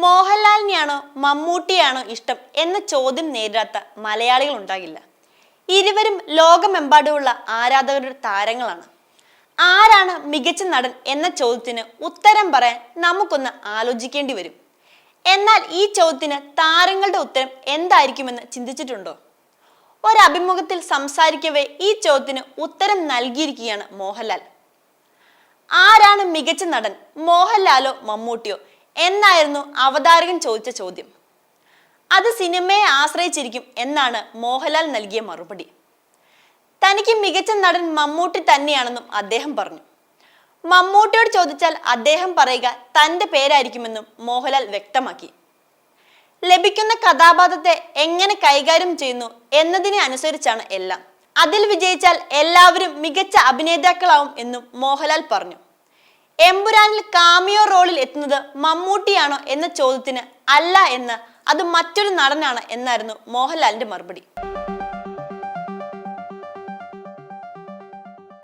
മോഹൻലാലിനെയാണോ മമ്മൂട്ടിയാണോ ഇഷ്ടം എന്ന ചോദ്യം നേരിടാത്ത മലയാളികൾ ഉണ്ടാകില്ല. ഇരുവരും ലോകമെമ്പാടുമുള്ള ആരാധകരുടെ താരങ്ങളാണ്. ആരാണ് മികച്ച നടൻ എന്ന ചോദ്യത്തിന് ഉത്തരം പറയാൻ നമുക്കൊന്ന് ആലോചിക്കേണ്ടി വരും. എന്നാൽ ഈ ചോദ്യത്തിന് താരങ്ങളുടെ ഉത്തരം എന്തായിരിക്കുമെന്ന് ചിന്തിച്ചിട്ടുണ്ടോ? ഒരഭിമുഖത്തിൽ സംസാരിക്കവേ ഈ ചോദ്യത്തിന് ഉത്തരം നൽകിയിരിക്കുകയാണ് മോഹൻലാൽ. ആരാണ് മികച്ച നടൻ, മോഹൻലാലോ മമ്മൂട്ടിയോ എന്നായിരുന്നു അവതാരകൻ ചോദിച്ച ചോദ്യം. അത് സിനിമയെ ആശ്രയിച്ചിരിക്കും എന്നാണ് മോഹൻലാൽ നൽകിയ മറുപടി. തനിക്ക് മികച്ച നടൻ മമ്മൂട്ടി തന്നെയാണെന്നും അദ്ദേഹം പറഞ്ഞു. മമ്മൂട്ടിയോട് ചോദിച്ചാൽ അദ്ദേഹം പറയുക തൻ്റെ പേരായിരിക്കുമെന്നും മോഹൻലാൽ വ്യക്തമാക്കി. ലഭിക്കുന്ന കഥാപാത്രത്തെ എങ്ങനെ കൈകാര്യം ചെയ്യുന്നു എന്നതിനെ അനുസരിച്ചാണ് എല്ലാം. അതിൽ വിജയിച്ചാൽ എല്ലാവരും മികച്ച അഭിനേതാക്കളാവും എന്നും മോഹൻലാൽ പറഞ്ഞു. എമ്പുരാനിൽ കാമിയോ റോളിൽ എത്തുന്നത് മമ്മൂട്ടിയാണോ എന്ന ചോദ്യത്തിന് അല്ല എന്ന്, അത് മറ്റൊരു നടനാണ് എന്നായിരുന്നു മോഹൻലാലിന്റെ മറുപടി.